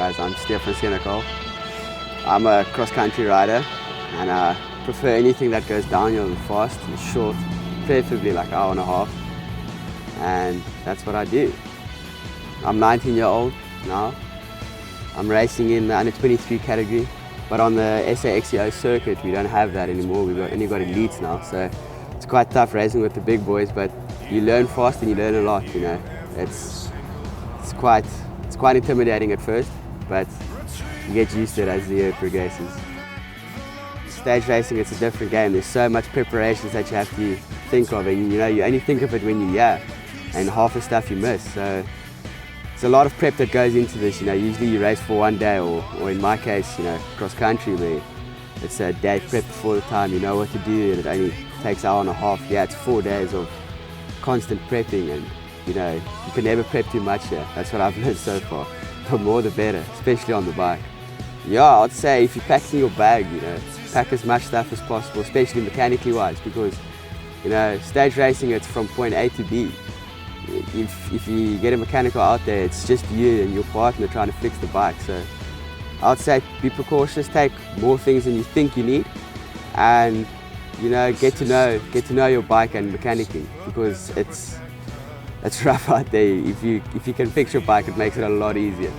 guys, I'm Stephan Senekal. I'm a cross-country rider and I prefer anything that goes downhill and fast and short, preferably like an hour and a half, and that's what I do. I'm 19 years old now. I'm racing in the under 23 category, but on the SAXEO circuit we don't have that anymore. We've only got elites now, so it's quite tough racing with the big boys, but you learn fast and you learn a lot, you know. It's quite intimidating at first, but you get used to it as the year progresses. Stage racing, it's a different game. There's so much preparations that you have to think of, and you know, you only think of it when you're here, and half the stuff you miss. So it's a lot of prep that goes into this. You know, usually you race for one day, or in my case, you know, cross country, where it's a day prep before the time. You know what to do, and it only takes an hour and a half. Yeah, it's 4 days of constant prepping, and you know, you can never prep too much here. That's what I've learned so far. The more the better, especially on the bike. Yeah, I'd say if you're packing your bag, you know, pack as much stuff as possible, especially mechanically wise, because you know, stage racing, it's from point A to B. If you get a mechanical out there, it's just you and your partner trying to fix the bike. So I'd say be precautious, take more things than you think you need, and you know, get to know your bike and mechanically, because it's rough out there. If you can fix your bike, it makes it a lot easier.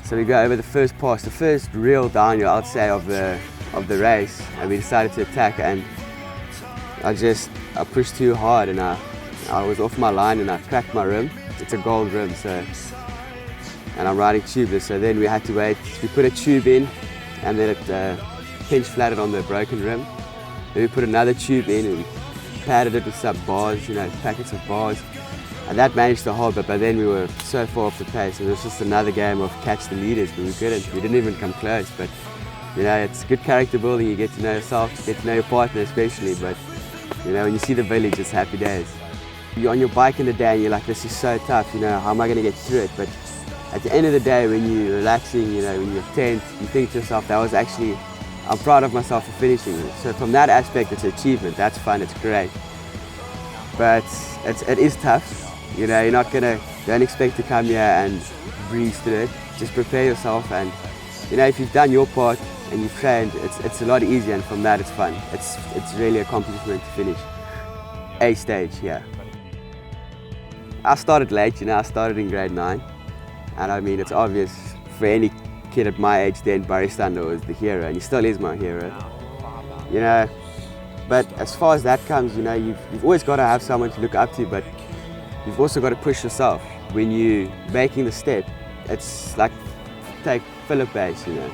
So we go over the first pass, the first real downhill, I'd say, of the race, and we decided to attack, and I pushed too hard, and I was off my line and I cracked my rim. It's a gold rim, and I'm riding tubeless, so then we had to wait. We put a tube in, and then it pinch flatted on the broken rim. Then we put another tube in and we padded it with some bars, you know, packets of bars, and that managed to hold, but then we were so far off the pace. It was just another game of catch the leaders, but we didn't even come close. But you know, it's good character building. You get to know yourself, you get to know your partner especially, but you know, when you see the village, it's happy days. You're on your bike in the day and you're like, this is so tough, you know, how am I going to get through it? But at the end of the day, when you're relaxing, you know, when you're tense, you think to yourself, I'm proud of myself for finishing it. So from that aspect, it's an achievement. That's fun, it's great. But it is tough. You know, don't expect to come here and breeze through it. Just prepare yourself, and you know, if you've done your part and you've trained, it's a lot easier, and from that it's fun. It's really an accomplishment to finish a stage, yeah. I started late, you know, I started in grade 9. And I mean, it's obvious for any kid at my age then, Barry Stander was the hero, and he still is my hero. You know, but as far as that comes, you know, you've always got to have someone to look up to, but you've also got to push yourself. When you're making the step, it's like, take Philip base, you know.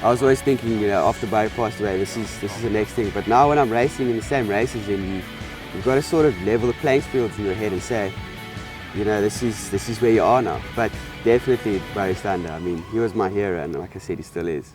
I was always thinking, you know, after Barry passed away, this is the next thing. But now when I'm racing in the same races, then you've got to sort of level the playing fields in your head and say, you know, this is where you are now. But definitely Barry Stander. I mean, he was my hero, and like I said, he still is.